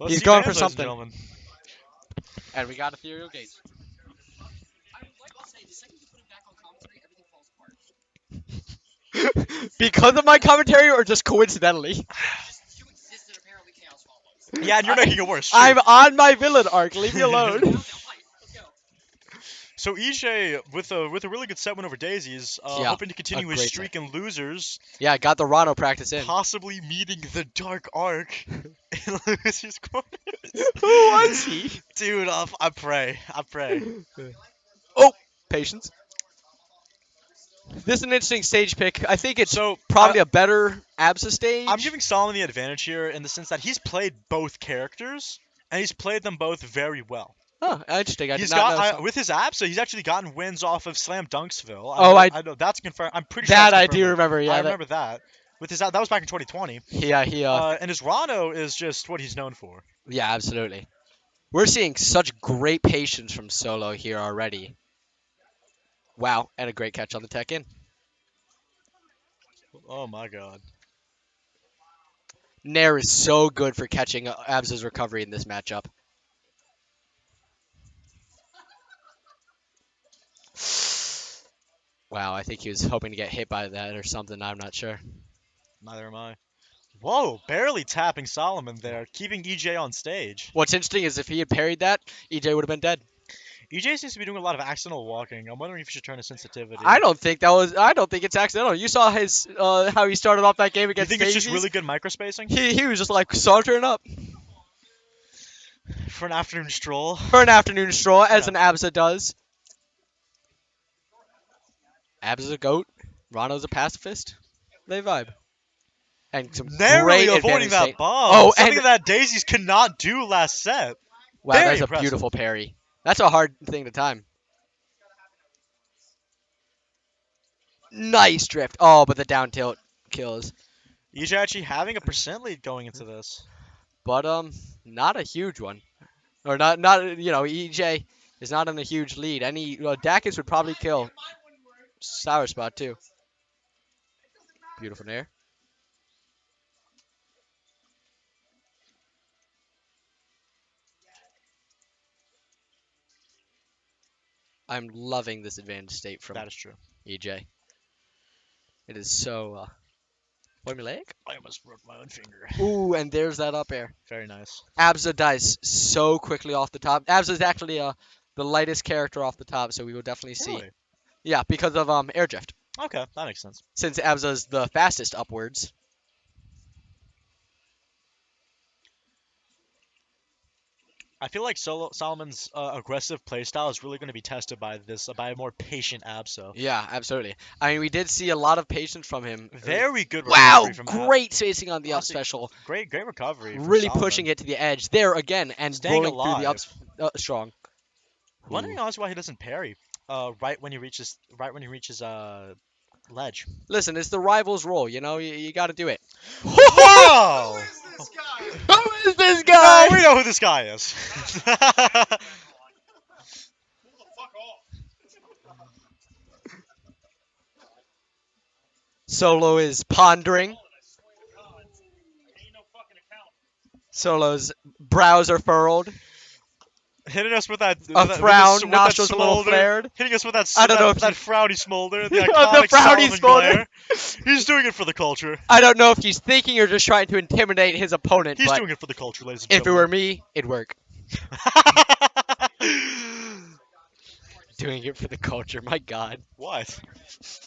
Let's He's see going bands, for ladies and something. gentlemen. And we got ethereal gates. Because of my commentary or just coincidentally? Yeah, and you're making it worse, too. I'm on my villain arc. Leave me alone. So EJ with a really good set win over Daisies, Yeah, hoping to a continue his great set. streak in losers, Yeah, got the Ranno practice in. possibly meeting the Dark Arc in losers corners. Who was he? Dude, I pray, I pray. Oh, patience. This is an interesting stage pick. I think it's So probably a better Absa stage. I'm giving Solomon the advantage here in the sense that he's played both characters and he's played them both very well. Oh, interesting. I did He's not got know so. with his Absa, he's actually gotten wins off of Slam Dunksville. Oh, I know that's confirmed. I'm pretty sure that that's I confirmed. do remember. I Yeah, remember that. With his that was back in 2020. he And his Ranno is just what he's known for. yeah, absolutely. We're seeing such great patience from SoLo here already. Wow, and a great catch on the tech in. Oh my god. Nair is so good for catching Absa's recovery in this matchup. Wow, I think he was hoping to get hit by that or something. I'm not sure. Neither am I. Whoa, barely tapping Solomon there, keeping EJ on stage. What's interesting is if he had parried that, EJ would have been dead. EJ seems to be doing a lot of accidental walking. I'm wondering if he should turn his sensitivity. I don't think that was. I don't think it's accidental. You saw his how he started off that game You against think it's just Daisies? really good microspacing He was just like sauntering up for an afternoon stroll? for an afternoon stroll, as Yeah. an Absa does. Absa's a goat. Ranno's a pacifist. They vibe. And some Narrowly great avoiding advantage that state. bomb. Oh, Something and that Daisies could not do last set. wow, Very that's a impressive. beautiful parry. That's a hard thing to time. Nice drift. Oh, but the down tilt kills. EJ actually having a percent lead going into this. But not a huge one. Or not EJ is not in a huge lead. Any Dacus would probably kill. Sour spot too. Beautiful nair. I'm loving this advantage state from That is true. EJ. It is so formulaic. I almost broke my own finger. Ooh, and there's that up air. Very nice. Absa dies so quickly off the top. Absa is actually the lightest character off the top, so we will definitely see. Really? Yeah, because of air drift. Okay, that makes sense. Since Absa is the fastest upwards. I feel like Solomon's aggressive playstyle is really going to be tested by by a more patient Abso. Yeah, absolutely. I mean, we did see a lot of patience from him. Very good Wow, recovery from great spacing on the up Honestly, special. Great recovery. from Really Solomon. pushing it to the edge there again and Staying rolling through the alive. up strong. Wondering honestly why he doesn't parry. Right when he reaches ledge. Listen, it's the rival's role, you know. You got to do it. Whoa! Who is this guy? No, we know who this guy is. SoLo is pondering. SoLo's brows are furrowed. Hitting us with that frown, with that nostrils a little smolder. flared. Hitting us with that I don't know if that he- frowny smolder, the The iconic frowny Solomon smolder. glare. He's doing it for the culture. I don't know if he's thinking or just trying to intimidate his opponent, He's but doing it for the culture, ladies and if it were gentlemen. me, it'd work. Doing it for the culture, my god. What?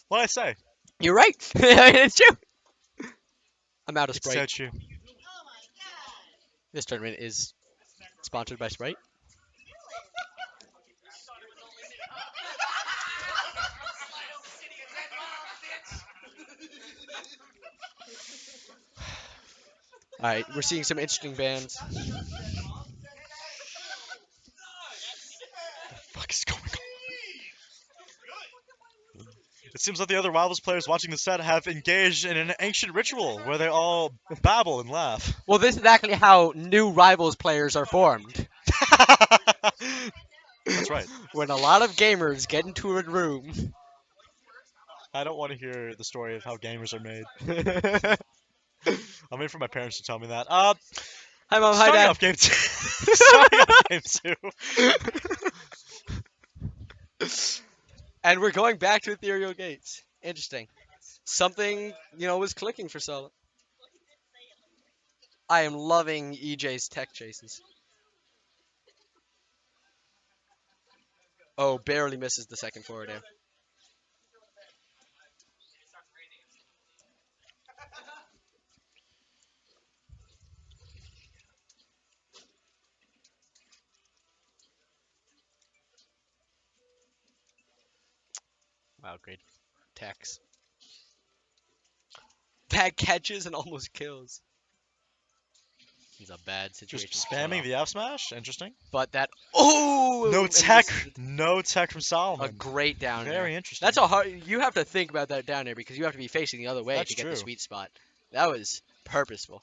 What'd I say? You're right. It's true. I'm out of It's Sprite. so true. This tournament is sponsored by Sprite. All right, we're seeing some interesting bands. Fuck is going on? It seems like the other Rivals players watching the set have engaged in an ancient ritual where they all babble and laugh. Well, this is actually how new Rivals players are formed. That's right. When a lot of gamers get into a room. I don't want to hear the story of how gamers are made. I'm waiting for my parents to tell me that. Hi, Mom. Hi, Starting Dad. off game two. Starting off game two. And we're going back to ethereal gates. Interesting. Something, was clicking for Solo. I am loving EJ's tech chases. Oh, barely misses the second forward air. Wow, great techs. Bad catches and almost kills. It's a bad Just situation for spamming Solo. the F smash. Interesting. But that oh, No and tech. misses No tech from a Solomon. great down air. Very interesting. That's a hard. You have to think about that down air because you have to be facing the other way That's to get the true. sweet spot. That was purposeful.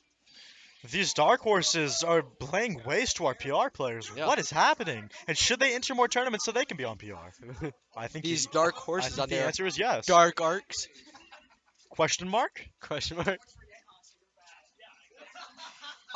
These dark horses are playing waste to our PR players. Yeah. What is happening? And should they enter more tournaments so they can be on PR? I think These dark I horses think on the their answer is yes. dark arcs. Question mark? Question mark.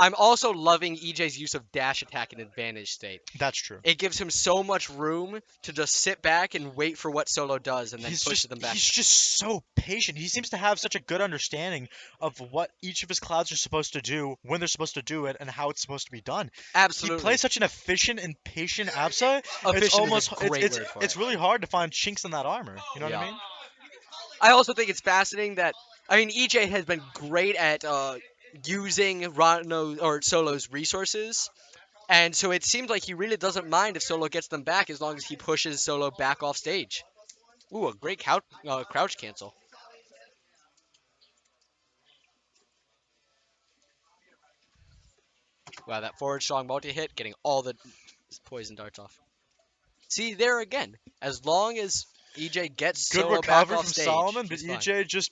I'm also loving EJ's use of dash attack in advantage state. That's true. It gives him so much room to just sit back and wait for what Solo does and then He's push just them back. he's just so patient. He seems to have such a good understanding of what each of his clouds are supposed to do, when they're supposed to do it, and how it's supposed to be done. He Absolutely. plays such an efficient and patient Absa. It's Efficient almost is a great it's word for it's it. really hard to find chinks in that armor. You know what Yeah. I mean? I also think it's fascinating that EJ has been great at using Ranno or Solo's resources, and so it seems like he really doesn't mind if Solo gets them back as long as he pushes Solo back off stage. Ooh, a great crouch cancel. Wow, that forward strong multi hit, getting all the poison darts off. See, there again, as long as EJ gets Good Solo back recovery off from stage, Solomon, but he's fine. EJ just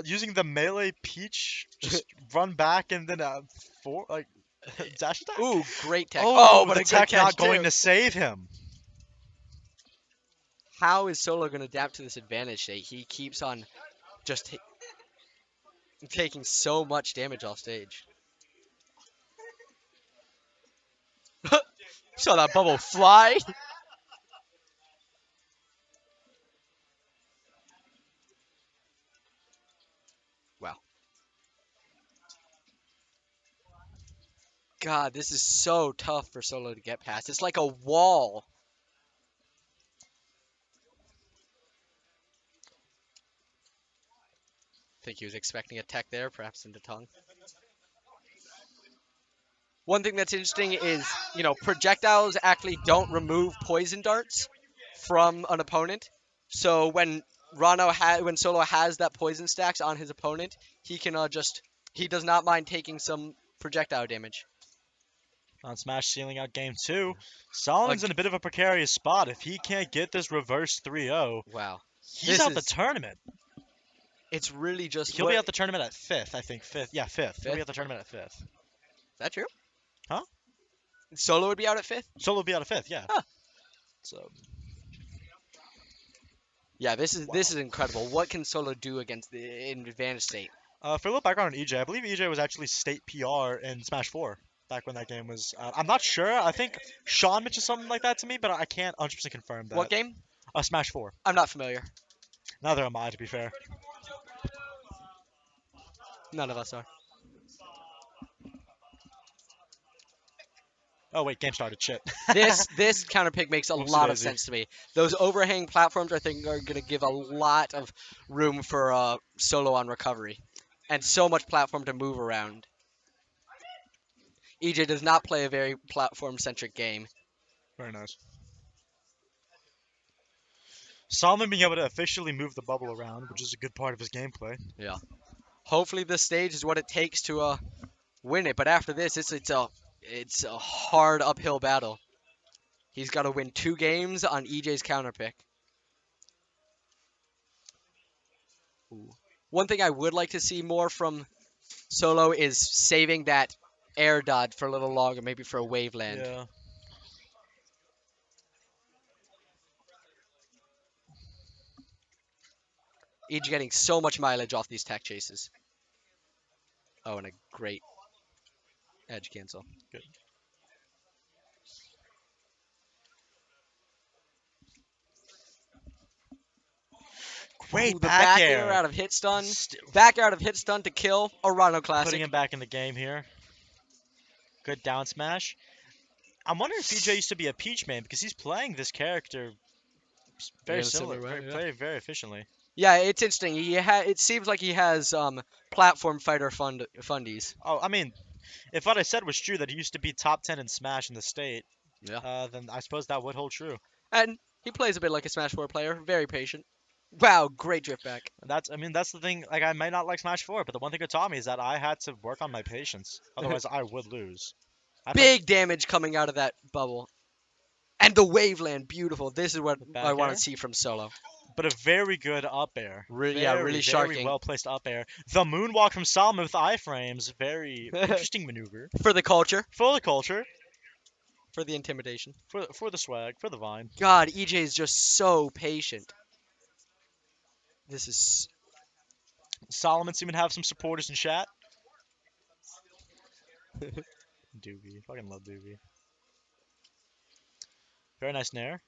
using the melee peach, just run back and then for like dash attack. Ooh, great tech. Oh, Oh, but the a good tech catch not going too. to save him. How is Solo going to adapt to this advantage state? He keeps on just taking so much damage off stage. Saw that bubble fly. Wow. God, this is so tough for Solo to get past. It's like a wall. Think he was expecting a tech there, perhaps into tongue. One thing that's interesting is, projectiles actually don't remove poison darts from an opponent. So when when Solo has that poison stacks on his opponent, he can he does not mind taking some projectile damage. On Smash sealing out game two, Solomon's in a bit of a precarious spot. If he can't get this reverse 3-0, Wow. he's This out the is tournament. it's really just He'll be out the tournament at fifth, I think. Fifth. Yeah, fifth. He'll be fifth. out the tournament at fifth. Is that true? Huh? Solo would be out at fifth? Solo will be out of fifth, yeah. Huh. So Yeah, this is incredible. What can Solo do against the advantage state? for a little background on EJ, I believe EJ was actually state PR in Smash 4 back when that game was. I'm not sure. I think Sean mentioned something like that to me, but I can't 100% confirm that. What game? Smash 4. I'm not familiar. Neither am I, to be fair. None of us are. Oh wait, game started. Shit. This counter pick makes a Whoopsie lot of daisy. sense to me. Those overhang platforms, I think, are going to give a lot of room for Solo on recovery, and so much platform to move around. EJ does not play a very platform-centric game. Very nice. Solomon being able to officially move the bubble around, which is a good part of his gameplay. Yeah. Hopefully, this stage is what it takes to win it. But after this, it's a hard uphill battle. He's got to win 2 games on EJ's counter pick. Ooh. One thing I would like to see more from Solo is saving that air dodge for a little longer, maybe for a wave land. Yeah. EJ getting so much mileage off these tech chases. Oh, and a great Edge cancel. Good. Great Ooh, the back back air air. out of hit stun. St- Back air out of hit stun to kill. A Ranno Putting classic. him back in the game here. Good down smash. I'm wondering if EJ used to be a Peach main because he's playing this character very In a similar, similar way, yeah. very efficiently. Yeah, it's interesting. It seems like he has platform fighter fundies. Oh, I mean, if what I said was true that he used to be top 10 in Smash in the state, Yeah. then I suppose that would hold true. And he plays a bit like a Smash 4 player, very patient. Wow, great drift back. I mean, that's the thing. Like, I might not like Smash 4, but the one thing it taught me is that I had to work on my patience. Otherwise, I would lose. I played Big damage coming out of that bubble. And the waveland, beautiful. This is what I back want air, to see from SoLo. but a very good up air. Yeah, really Very sharking. well placed up air. The moonwalk from Salmon with iframes. Very interesting maneuver. For the culture, For the culture, for the intimidation. for the swag, for the vine. God, EJ is just so patient. This is Solomon seeming to have some supporters in chat. Doobie. Fucking love Doobie. Very nice nair.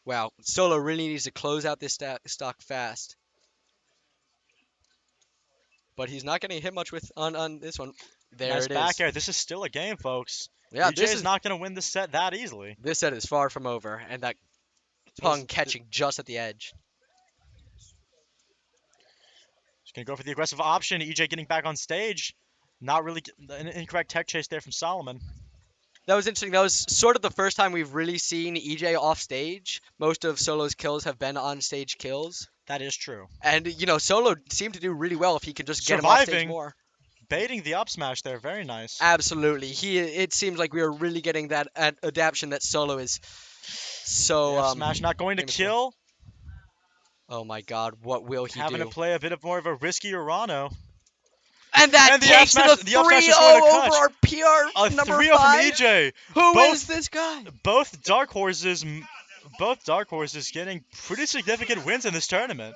wow. SoLo really needs to close out this stock fast. But he's not getting hit much with on this one. There Nice it back is. air. This is still a game, folks. Yeah, EJ this is is not going to win this set that easily. this set is far from over, and that tongue catching just at the edge. Just going to go for the aggressive option. EJ getting back on stage. Not really an incorrect tech chase there from Solomon. That was interesting. That was sort of the first time we've really seen EJ off stage. Most of SoLo's kills have been on stage kills. That is true. And, SoLo seemed to do really well if he can just get him off stage Surviving. more. Baiting the up smash there. Very nice. Absolutely. It seems like we are really getting that adaptation that SoLo is so. The up smash not going to famous for. kill. Oh my God, what will he Having do? to play a bit of more of a riskier Ranno. And that And the takes up it smash- a the up smash is going 3-0 to over clutch. our PR A number 3-0 from 5. EJ. Who Both- is this guy? Both dark horses getting pretty significant wins in this tournament.